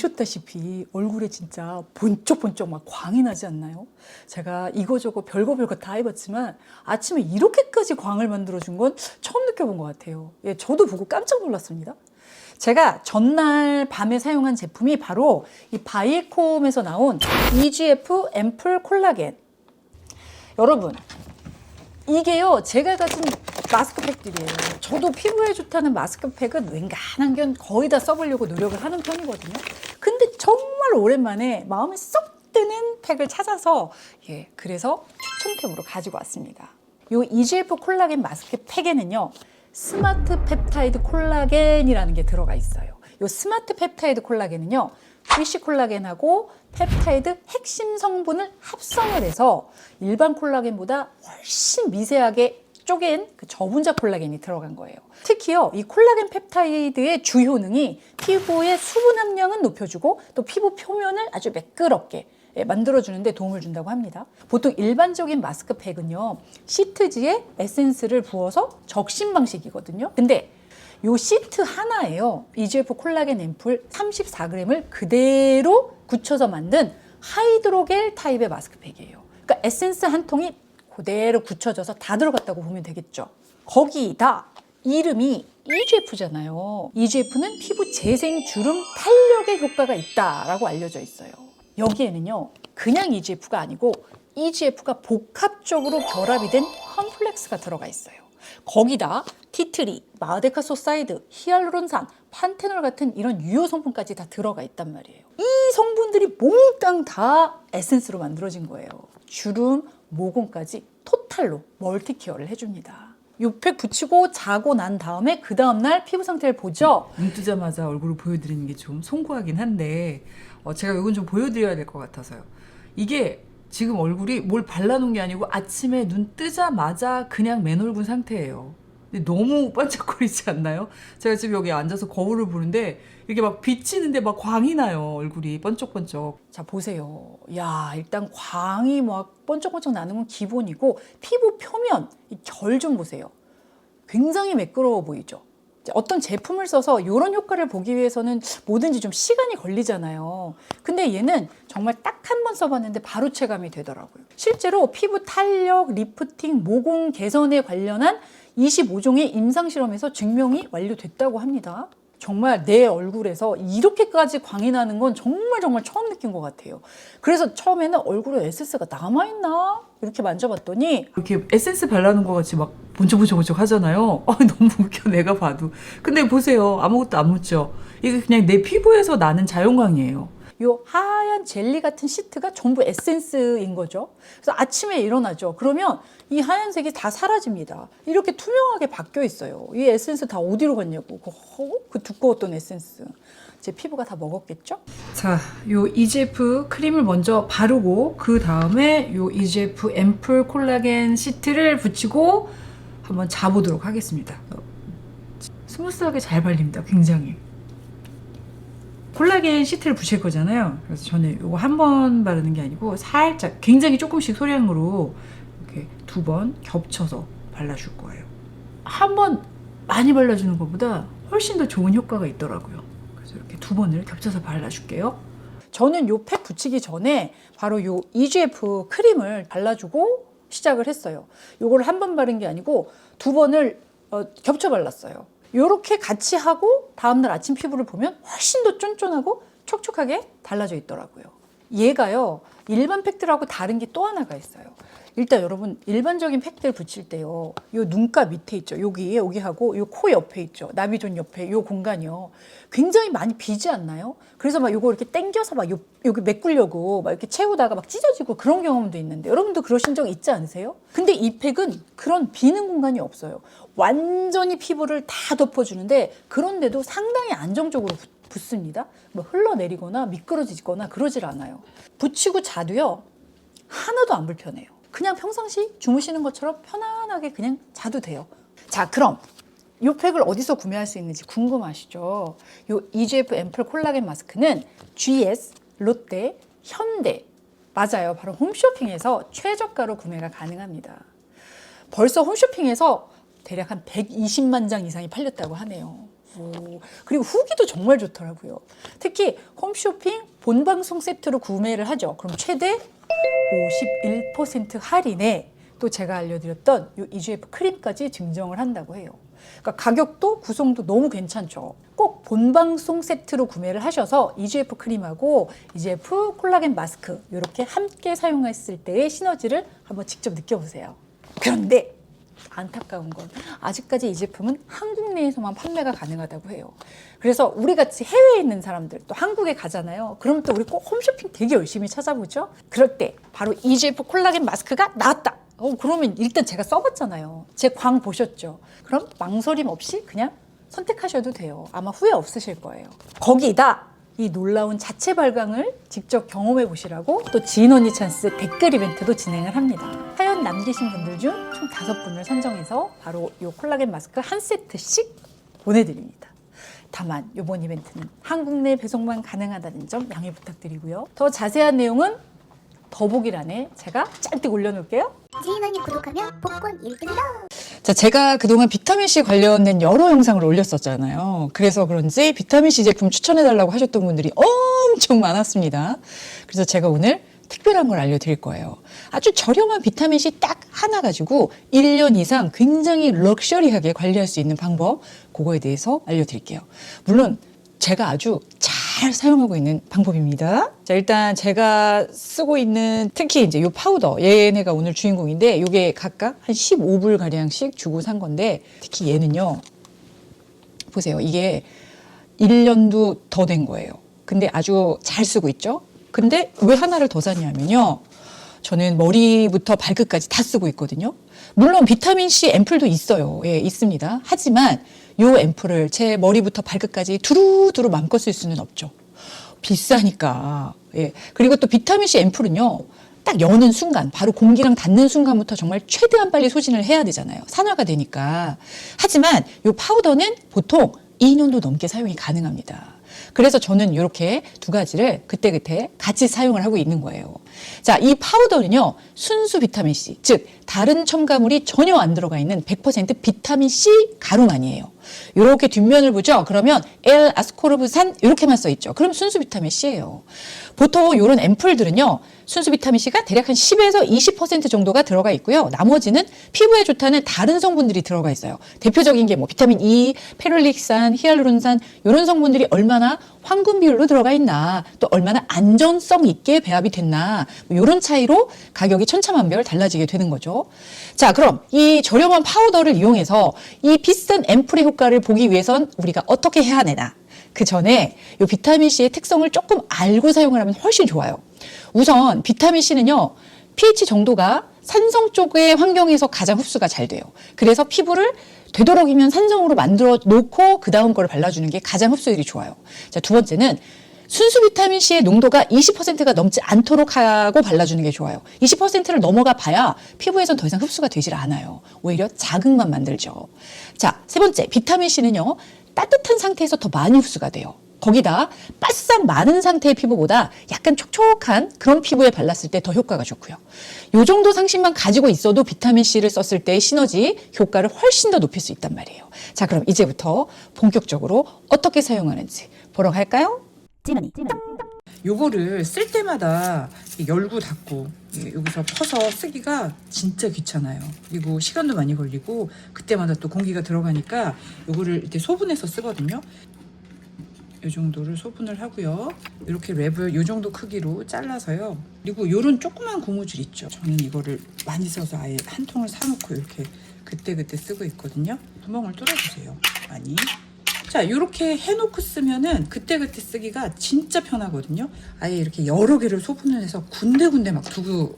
보셨다시피 얼굴에 진짜 번쩍번쩍 막 광이 나지 않나요? 제가 이거저거 별거 다 해봤지만 아침에 이렇게까지 광을 만들어준 건 처음 느껴본 것 같아요. 예, 저도 보고 깜짝 놀랐습니다. 제가 전날 밤에 사용한 제품이 바로 이 바이에콤에서 나온 EGF 앰플 콜라겐. 여러분, 이게요, 제가 가진 마스크팩들이에요. 저도 피부에 좋다는 마스크팩은 웬간한 건 거의 다 써보려고 노력을 하는 편이거든요. 근데 정말 오랜만에 마음에 쏙 드는 팩을 찾아서 그래서 추천템으로 가지고 왔습니다. 이 EGF 콜라겐 마스크팩에는요, 스마트 펩타이드 콜라겐이라는 게 들어가 있어요. 이 스마트 펩타이드 콜라겐은요, 피쉬 콜라겐하고 펩타이드 핵심 성분을 합성을 해서 일반 콜라겐보다 훨씬 미세하게 쪼갠 그 저분자 콜라겐이 들어간 거예요. 특히요, 이 콜라겐 펩타이드의 주 효능이 피부의 수분 함량은 높여주고 또 피부 표면을 아주 매끄럽게 만들어주는데 도움을 준다고 합니다. 보통 일반적인 마스크팩은요, 시트지에 에센스를 부어서 적신 방식이거든요. 근데 요 시트 하나에요, EGF 콜라겐 앰플 34g을 그대로 굳혀서 만든 하이드로겔 타입의 마스크팩이에요. 그러니까 에센스 한 통이 그대로 굳혀져서 다 들어갔다고 보면 되겠죠. 거기다 이름이 EGF잖아요. EGF는 피부 재생, 주름, 탄력에 효과가 있다라고 알려져 있어요. 여기에는요, 그냥 EGF가 아니고 EGF가 복합적으로 결합이 된 컴플렉스가 들어가 있어요. 거기다 티트리, 마데카소사이드, 히알루론산, 판테놀 같은 이런 유효 성분까지 다 들어가 있단 말이에요. 이 성분들이 몽땅 다 에센스로 만들어진 거예요. 주름, 모공까지 토탈로 멀티 케어를 해줍니다. 이 팩 붙이고 자고 난 다음에 그 다음날 피부 상태를 보죠. 눈 뜨자마자 얼굴을 보여드리는 게 좀 송구하긴 한데 제가 이건 좀 보여드려야 될 것 같아서요. 이게 지금 얼굴이 뭘 발라놓은 게 아니고 아침에 눈 뜨자마자 그냥 맨얼굴 상태예요. 근데 너무 반짝거리지 않나요? 제가 지금 여기 앉아서 거울을 보는데 이렇게 막 비치는데 막 광이 나요. 얼굴이 번쩍번쩍. 자, 보세요. 야, 일단 광이 막 번쩍번쩍 나는 건 기본이고 피부 표면, 이 결 좀 보세요. 굉장히 매끄러워 보이죠? 어떤 제품을 써서 이런 효과를 보기 위해서는 뭐든지 좀 시간이 걸리잖아요. 근데 얘는 정말 딱 한 번 써봤는데 바로 체감이 되더라고요. 실제로 피부 탄력, 리프팅, 모공 개선에 관련한 25종의 임상실험에서 증명이 완료됐다고 합니다. 정말 내 얼굴에서 이렇게까지 광이 나는 건 정말 처음 느낀 것 같아요. 그래서 처음에는 얼굴에 에센스가 남아있나? 이렇게 만져봤더니 이렇게 에센스 발라놓은 것 같이 막 번쩍번쩍 하잖아요. 너무 웃겨, 내가 봐도. 근데 보세요, 아무것도 안 묻죠. 이게 그냥 내 피부에서 나는 자연광이에요. 요 하얀 젤리 같은 시트가 전부 에센스인 거죠. 그래서 아침에 일어나죠. 그러면 이 하얀색이 다 사라집니다. 이렇게 투명하게 바뀌어 있어요. 이 에센스 다 어디로 갔냐고. 그 두꺼웠던 에센스. 제 피부가 다 먹었겠죠? 자, 요 EGF 크림을 먼저 바르고 그 다음에 요 EGF 앰플 콜라겐 시트를 붙이고 한번 자보도록 하겠습니다. 스무스하게 잘 발립니다. 굉장히. 콜라겐 시트를 붙일 거잖아요. 그래서 저는 이거 한 번 바르는 게 아니고 살짝, 굉장히 조금씩 소량으로 이렇게 2번 겹쳐서 발라줄 거예요. 한 번 많이 발라주는 것보다 훨씬 더 좋은 효과가 있더라고요. 그래서 이렇게 2번을 겹쳐서 발라줄게요. 저는 요 팩 붙이기 전에 바로 요 EGF 크림을 발라주고 시작을 했어요. 요걸 한 번 바른 게 아니고 2번을 겹쳐 발랐어요. 요렇게 같이 하고 다음날 아침 피부를 보면 훨씬 더 쫀쫀하고 촉촉하게 달라져 있더라고요. 얘가요, 일반 팩들하고 다른 게 또 하나가 있어요. 일단 여러분, 일반적인 팩들 붙일 때요, 요 눈가 밑에 있죠. 여기하고 요 코 옆에 있죠. 나비존 옆에 요 공간이요. 굉장히 많이 비지 않나요? 그래서 막 요거 이렇게 당겨서 막 여기 메꾸려고 막 이렇게 채우다가 막 찢어지고 그런 경험도 있는데, 여러분도 그러신 적 있지 않으세요? 근데 이 팩은 그런 비는 공간이 없어요. 완전히 피부를 다 덮어주는데, 그런데도 상당히 안정적으로 붙습니다. 뭐 흘러내리거나 미끄러지거나 그러질 않아요. 붙이고 자도요, 하나도 안 불편해요. 그냥 평상시 주무시는 것처럼 편안하게 그냥 자도 돼요. 자, 그럼 이 팩을 어디서 구매할 수 있는지 궁금하시죠? 이 EGF 앰플 콜라겐 마스크는 GS, 롯데, 현대, 맞아요, 바로 홈쇼핑에서 최저가로 구매가 가능합니다. 벌써 홈쇼핑에서 대략 한 120만 장 이상이 팔렸다고 하네요. 그리고 후기도 정말 좋더라고요. 특히 홈쇼핑 본방송 세트로 구매를 하죠. 그럼 최대 51% 할인에 또 제가 알려드렸던 이 EGF 크림까지 증정을 한다고 해요. 그러니까 가격도 구성도 너무 괜찮죠. 꼭 본방송 세트로 구매를 하셔서 EGF 크림하고 EGF 콜라겐 마스크 이렇게 함께 사용했을 때의 시너지를 한번 직접 느껴보세요. 그런데 안타까운 건 아직까지 이 제품은 한국 내에서만 판매가 가능하다고 해요. 그래서 우리 같이 해외에 있는 사람들 또 한국에 가잖아요. 그럼 또 우리 꼭 홈쇼핑 되게 열심히 찾아보죠. 그럴 때 바로 EGF 콜라겐 마스크가 나왔다. 그러면 일단 제가 써봤잖아요. 제 광 보셨죠? 그럼 망설임 없이 그냥 선택하셔도 돼요. 아마 후회 없으실 거예요. 거기다 이 놀라운 자체 발광을 직접 경험해 보시라고 또 지인 언니 찬스 댓글 이벤트도 진행을 합니다. 사연 남기신 분들 중 총 5분을 선정해서 바로 이 콜라겐 마스크 한 세트씩 보내드립니다. 다만 이번 이벤트는 한국 내 배송만 가능하다는 점 양해 부탁드리고요. 더 자세한 내용은 더보기란에 제가 짤tig 올려놓을게요. 지인 언니 구독하면 복권 1등이다. 자, 제가 그동안 비타민C 관련된 여러 영상을 올렸었잖아요. 그래서 그런지 비타민C 제품 추천해달라고 하셨던 분들이 엄청 많았습니다. 그래서 제가 오늘 특별한 걸 알려드릴 거예요. 아주 저렴한 비타민C 딱 하나 가지고 1년 이상 굉장히 럭셔리하게 관리할 수 있는 방법, 그거에 대해서 알려드릴게요. 물론 제가 아주 잘 사용하고 있는 방법입니다. 자, 일단 제가 쓰고 있는 특히 이제 요 파우더, 얘네가 오늘 주인공인데 요게 각각 한 15불 가량씩 주고 산 건데 특히 얘는요. 보세요. 이게 1년도 더 된 거예요. 근데 아주 잘 쓰고 있죠. 근데 왜 하나를 더 샀냐면요. 저는 머리부터 발끝까지 다 쓰고 있거든요. 물론 비타민C 앰플도 있어요. 예, 있습니다. 하지만 요 앰플을 제 머리부터 발끝까지 두루두루 맘껏 쓸 수는 없죠. 비싸니까. 예. 그리고 또 비타민C 앰플은요. 딱 여는 순간, 바로 공기랑 닿는 순간부터 정말 최대한 빨리 소진을 해야 되잖아요. 산화가 되니까. 하지만 요 파우더는 보통 2년도 넘게 사용이 가능합니다. 그래서 저는 이렇게 두 가지를 그때그때 같이 사용을 하고 있는 거예요. 자, 이 파우더는요, 순수 비타민C, 즉 다른 첨가물이 전혀 안 들어가 있는 100% 비타민C 가루만이에요. 이렇게 뒷면을 보죠. 그러면 L-아스코르브산 이렇게만 써 있죠. 그럼 순수 비타민C예요. 보통 이런 앰플들은요, 순수 비타민C가 대략 한 10에서 20% 정도가 들어가 있고요. 나머지는 피부에 좋다는 다른 성분들이 들어가 있어요. 대표적인 게 뭐 비타민 E, 페룰릭산, 히알루론산 이런 성분들이 얼마나 황금 비율로 들어가 있나, 또 얼마나 안전성 있게 배합이 됐나, 뭐 이런 차이로 가격이 천차만별 달라지게 되는 거죠. 자, 그럼 이 저렴한 파우더를 이용해서 이 비싼 앰플의 효과를 보기 위해선 우리가 어떻게 해야 되나? 그 전에 이 비타민C의 특성을 조금 알고 사용을 하면 훨씬 좋아요. 우선 비타민C는요, pH 정도가 산성 쪽의 환경에서 가장 흡수가 잘 돼요. 그래서 피부를 되도록이면 산성으로 만들어 놓고 그 다음 거를 발라주는 게 가장 흡수율이 좋아요. 자, 두 번째는 순수 비타민C의 농도가 20%가 넘지 않도록 하고 발라주는 게 좋아요. 20%를 넘어가 봐야 피부에선 더 이상 흡수가 되질 않아요. 오히려 자극만 만들죠. 자, 세 번째, 비타민C는요, 따뜻한 상태에서 더 많이 흡수가 돼요. 거기다 바싹 마른 상태의 피부보다 약간 촉촉한 그런 피부에 발랐을 때 더 효과가 좋고요. 이 정도 상식만 가지고 있어도 비타민C를 썼을 때의 시너지 효과를 훨씬 더 높일 수 있단 말이에요. 자, 그럼 이제부터 본격적으로 어떻게 사용하는지 보러 갈까요? 지은언니 요거를 쓸 때마다 열고 닫고 여기서 퍼서 쓰기가 진짜 귀찮아요. 그리고 시간도 많이 걸리고 그때마다 또 공기가 들어가니까 요거를 이렇게 소분해서 쓰거든요. 이 정도를 소분을 하고요. 이렇게 랩을 이 정도 크기로 잘라서요. 그리고 요런 조그만 고무줄 있죠. 저는 이거를 많이 써서 아예 한 통을 사놓고 이렇게 그때그때 쓰고 있거든요. 구멍을 뚫어주세요. 많이. 자, 이렇게 해놓고 쓰면은 그때그때 쓰기가 진짜 편하거든요. 아예 이렇게 여러 개를 소분을 해서 군데군데 막 두고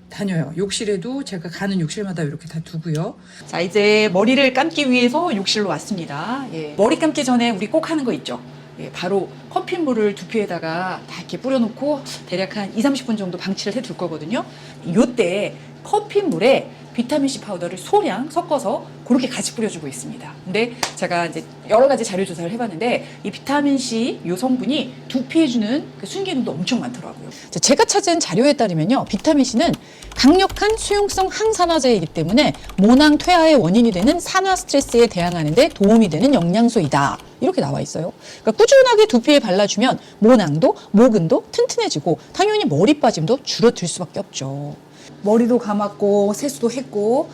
다녀요. 욕실에도 제가 가는 욕실마다 이렇게 다 두고요. 자, 이제 머리를 감기 위해서 욕실로 왔습니다. 예. 머리 감기 전에 우리 꼭 하는 거 있죠. 예, 바로 커피물을 두피에다가 다 이렇게 뿌려놓고 대략 한 20-30분 정도 방치를 해둘 거거든요. 요때 커피물에 비타민C 파우더를 소량 섞어서 그렇게 같이 뿌려주고 있습니다. 근데 제가 이제 여러 가지 자료 조사를 해봤는데 이 비타민C 요 성분이 두피에 주는 그 순기능도 엄청 많더라고요. 제가 찾은 자료에 따르면요, 비타민C는 강력한 수용성 항산화제이기 때문에 모낭 퇴화의 원인이 되는 산화 스트레스에 대항하는 데 도움이 되는 영양소이다. 이렇게 나와 있어요. 그러니까 꾸준하게 두피에 발라주면 모낭도 모근도 튼튼해지고 당연히 머리 빠짐도 줄어들 수밖에 없죠. 머리도 감았고 세수도 했고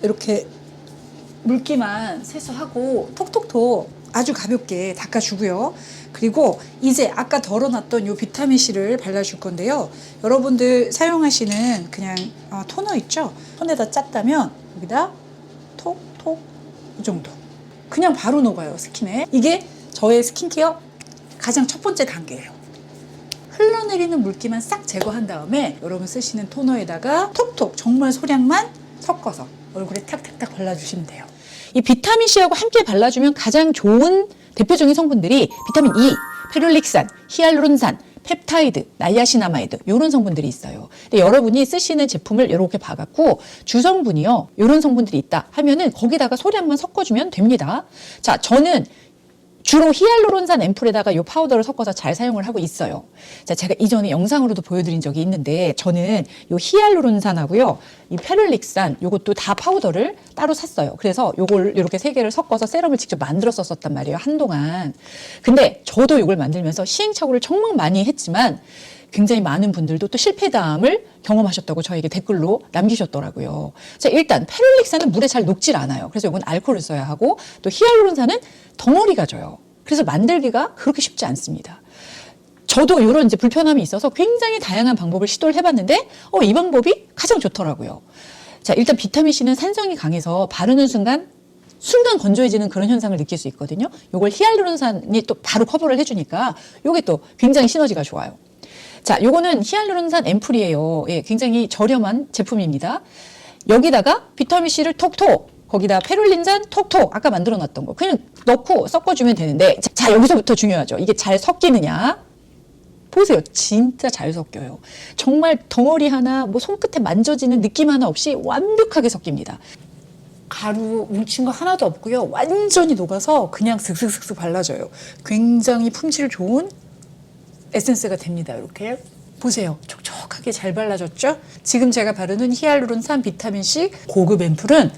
이렇게 물기만 세수하고 톡톡톡 아주 가볍게 닦아주고요. 그리고 이제 아까 덜어놨던 요 비타민C를 발라줄 건데요. 여러분들 사용하시는 그냥 토너 있죠? 손에다 짰다면 여기다 톡톡 이 정도. 그냥 바로 녹아요, 스킨에. 이게 저의 스킨케어 가장 첫 번째 단계예요. 흘러내리는 물기만 싹 제거한 다음에 여러분 쓰시는 토너에다가 톡톡 정말 소량만 섞어서 얼굴에 탁탁탁 발라주시면 돼요. 이 비타민C하고 함께 발라주면 가장 좋은 대표적인 성분들이 비타민 E, 페룰릭산, 히알루론산, 펩타이드, 나이아신아마이드 이런 성분들이 있어요. 근데 여러분이 쓰시는 제품을 이렇게 봐갖고 주성분이요 이런 성분들이 있다 하면은 거기다가 소량만 섞어주면 됩니다. 자, 저는 주로 히알루론산 앰플에다가 이 파우더를 섞어서 잘 사용을 하고 있어요. 자, 제가 이전에 영상으로도 보여드린 적이 있는데 저는 이 히알루론산하고요, 이 페룰릭산 요것도 다 파우더를 따로 샀어요. 그래서 요걸 이렇게 세 개를 섞어서 세럼을 직접 만들었었단 말이에요, 한동안. 근데 저도 요걸 만들면서 시행착오를 정말 많이 했지만 굉장히 많은 분들도 또 실패담을 경험하셨다고 저에게 댓글로 남기셨더라고요. 자, 일단 페룰릭산은 물에 잘 녹질 않아요. 그래서 이건 알코올을 써야 하고 또 히알루론산은 덩어리가 져요. 그래서 만들기가 그렇게 쉽지 않습니다. 저도 이런 이제 불편함이 있어서 굉장히 다양한 방법을 시도를 해봤는데 이 방법이 가장 좋더라고요. 자, 일단 비타민C는 산성이 강해서 바르는 순간 건조해지는 그런 현상을 느낄 수 있거든요. 이걸 히알루론산이 또 바로 커버를 해주니까 이게 또 굉장히 시너지가 좋아요. 자, 요거는 히알루론산 앰플이에요. 예, 굉장히 저렴한 제품입니다. 여기다가 비타민C를 톡톡, 거기다 페룰린산 톡톡, 아까 만들어 놨던 거 그냥 넣고 섞어주면 되는데, 자, 여기서부터 중요하죠. 이게 잘 섞이느냐. 보세요. 진짜 잘 섞여요. 정말 덩어리 하나, 뭐 손끝에 만져지는 느낌 하나 없이 완벽하게 섞입니다. 가루 뭉친 거 하나도 없고요. 완전히 녹아서 그냥 슥슥슥슥 발라져요. 굉장히 품질 좋은 에센스가 됩니다. 이렇게 보세요. 촉촉하게 잘 발라졌죠? 지금 제가 바르는 히알루론산 비타민C 고급 앰플은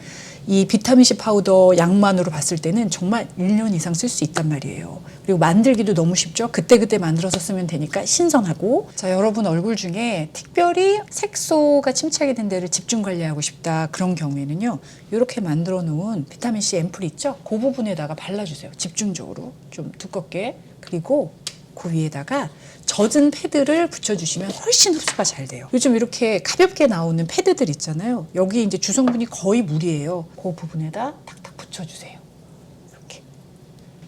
이 비타민C 파우더 양만으로 봤을 때는 정말 1년 이상 쓸 수 있단 말이에요. 그리고 만들기도 너무 쉽죠? 그때그때 만들어서 쓰면 되니까 신선하고. 자, 여러분 얼굴 중에 특별히 색소가 침착이 된 데를 집중 관리하고 싶다 그런 경우에는요, 이렇게 만들어 놓은 비타민C 앰플 있죠? 그 부분에다가 발라주세요. 집중적으로 좀 두껍게. 그리고 그 위에다가 젖은 패드를 붙여주시면 훨씬 흡수가 잘 돼요. 요즘 이렇게 가볍게 나오는 패드들 있잖아요. 여기 이제 주성분이 거의 물이에요. 그 부분에다 탁탁 붙여주세요.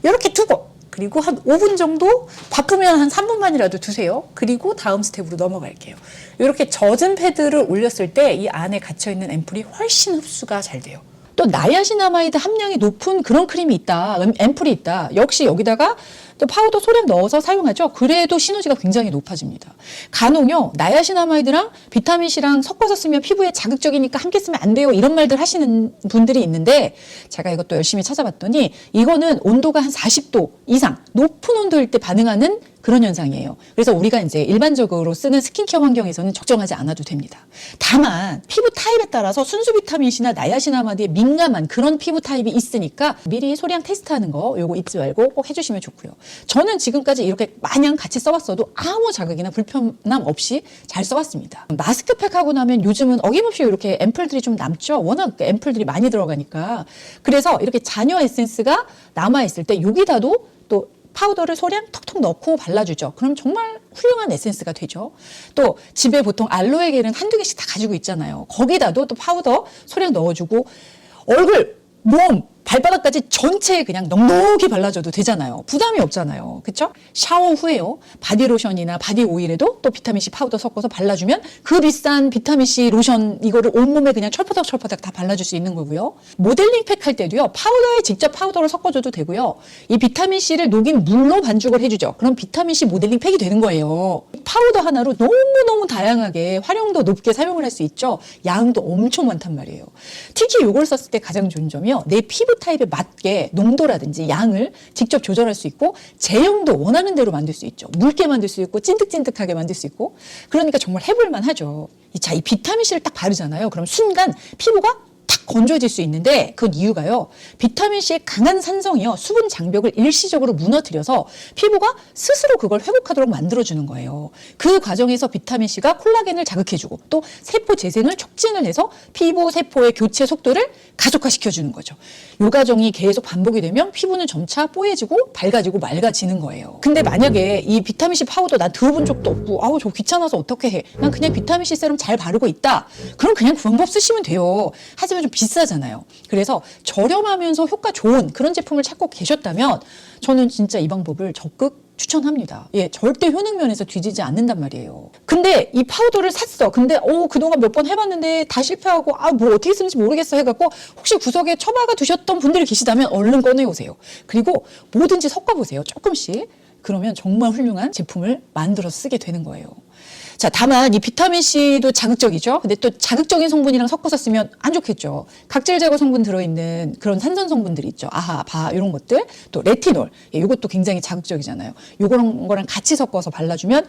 이렇게 두고, 그리고 한 5분 정도, 바쁘면 한 3분만이라도 두세요. 그리고 다음 스텝으로 넘어갈게요. 이렇게 젖은 패드를 올렸을 때 이 안에 갇혀있는 앰플이 훨씬 흡수가 잘 돼요. 또 나이아신아마이드 함량이 높은 그런 크림이 있다, 앰플이 있다. 역시 여기다가 또 파우더 소량 넣어서 사용하죠. 그래도 시너지가 굉장히 높아집니다. 간혹요, 나이아신아마이드랑 비타민C랑 섞어서 쓰면 피부에 자극적이니까 함께 쓰면 안 돼요, 이런 말들 하시는 분들이 있는데, 제가 이것도 열심히 찾아봤더니 이거는 온도가 한 40도 이상 높은 온도일 때 반응하는 그런 현상이에요. 그래서 우리가 이제 일반적으로 쓰는 스킨케어 환경에서는 적정하지 않아도 됩니다. 다만 피부 타입에 따라서 순수 비타민C나 나이아신아마이드에 민감한 그런 피부 타입이 있으니까 미리 소량 테스트하는 거 요거 잊지 말고 꼭 해주시면 좋고요. 저는 지금까지 이렇게 마냥 같이 써왔어도 아무 자극이나 불편함 없이 잘 써왔습니다. 마스크팩 하고 나면 요즘은 어김없이 이렇게 앰플들이 좀 남죠. 워낙 앰플들이 많이 들어가니까. 그래서 이렇게 잔여 에센스가 남아있을 때 여기다도 또 파우더를 소량 톡톡 넣고 발라주죠. 그럼 정말 훌륭한 에센스가 되죠. 또 집에 보통 알로에 겔은 한두 개씩 다 가지고 있잖아요. 거기다도 또 파우더 소량 넣어주고 얼굴, 몸, 발바닥까지 전체에 그냥 넉넉히 발라줘도 되잖아요. 부담이 없잖아요. 그쵸? 샤워 후에요, 바디로션이나 바디오일에도 또 비타민C 파우더 섞어서 발라주면 그 비싼 비타민C 로션 이거를 온몸에 그냥 철퍼덕철퍼덕 다 발라줄 수 있는 거고요. 모델링 팩 할 때도요, 파우더에 직접 파우더를 섞어줘도 되고요. 이 비타민C를 녹인 물로 반죽을 해주죠. 그럼 비타민C 모델링 팩이 되는 거예요. 파우더 하나로 너무너무 다양하게 활용도 높게 사용을 할 수 있죠. 양도 엄청 많단 말이에요. 특히 이걸 썼을 때 가장 좋은 점이요, 내 피부 타입에 맞게 농도라든지 양을 직접 조절할 수 있고 제형도 원하는 대로 만들 수 있죠. 묽게 만들 수 있고 찐득찐득하게 만들 수 있고, 그러니까 정말 해볼만 하죠. 자, 이 비타민C를 딱 바르잖아요. 그럼 순간 피부가 탁 건조해질 수 있는데 그건 이유가요. 비타민C의 강한 산성이요. 수분 장벽을 일시적으로 무너뜨려서 피부가 스스로 그걸 회복하도록 만들어주는 거예요. 그 과정에서 비타민C가 콜라겐을 자극해주고 또 세포 재생을 촉진을 해서 피부 세포의 교체 속도를 가속화시켜주는 거죠. 이 과정이 계속 반복이 되면 피부는 점차 뽀얘지고 밝아지고 맑아지는 거예요. 근데 만약에 이 비타민C 파우더 난 들어본 적도 없고 아우 저 귀찮아서 어떻게 해. 난 그냥 비타민C 세럼 잘 바르고 있다. 그럼 그냥 그 방법 쓰시면 돼요. 하지만 좀 비싸잖아요. 그래서 저렴하면서 효과 좋은 그런 제품을 찾고 계셨다면 저는 진짜 이 방법을 적극 추천합니다. 예, 절대 효능 면에서 뒤지지 않는단 말이에요. 근데 이 파우더를 샀어. 근데 그동안 몇 번 해봤는데 다 실패하고 뭐 어떻게 쓰는지 모르겠어 해갖고 혹시 구석에 처박아 두셨던 분들이 계시다면 얼른 꺼내오세요. 그리고 뭐든지 섞어보세요. 조금씩. 그러면 정말 훌륭한 제품을 만들어서 쓰게 되는 거예요. 자, 다만 이 비타민C도 자극적이죠. 근데 또 자극적인 성분이랑 섞어서 쓰면 안 좋겠죠. 각질 제거 성분 들어있는 그런 산전 성분들이 있죠. 아하, 바 이런 것들. 또 레티놀. 예, 이것도 굉장히 자극적이잖아요. 요거랑 거랑 같이 섞어서 발라주면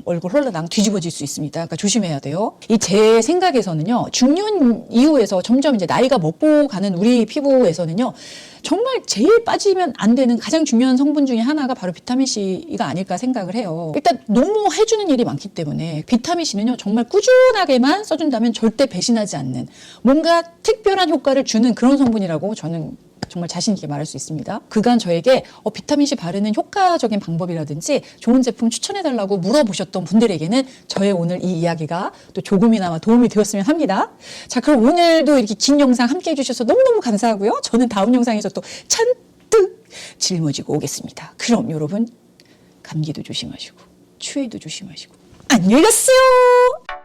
얼굴 홀라당 뒤집어질 수 있습니다. 그러니까 조심해야 돼요. 이 제 생각에서는요. 중년 이후에서 점점 이제 나이가 먹고 가는 우리 피부에서는요. 정말 제일 빠지면 안 되는 가장 중요한 성분 중에 하나가 바로 비타민C가 아닐까 생각을 해요. 일단 너무 해주는 일이 많기 때문에 비타민C는요 정말 꾸준하게만 써준다면 절대 배신하지 않는 뭔가 특별한 효과를 주는 그런 성분이라고 저는 정말 자신 있게 말할 수 있습니다. 그간 저에게 비타민C 바르는 효과적인 방법이라든지 좋은 제품 추천해달라고 물어보셨던 분들에게는 저의 오늘 이 이야기가 또 조금이나마 도움이 되었으면 합니다. 자, 그럼 오늘도 이렇게 긴 영상 함께 해주셔서 너무너무 감사하고요. 저는 다음 영상에서 또 잔뜩 짊어지고 오겠습니다. 그럼 여러분 감기도 조심하시고 추위도 조심하시고 안녕히 가세요.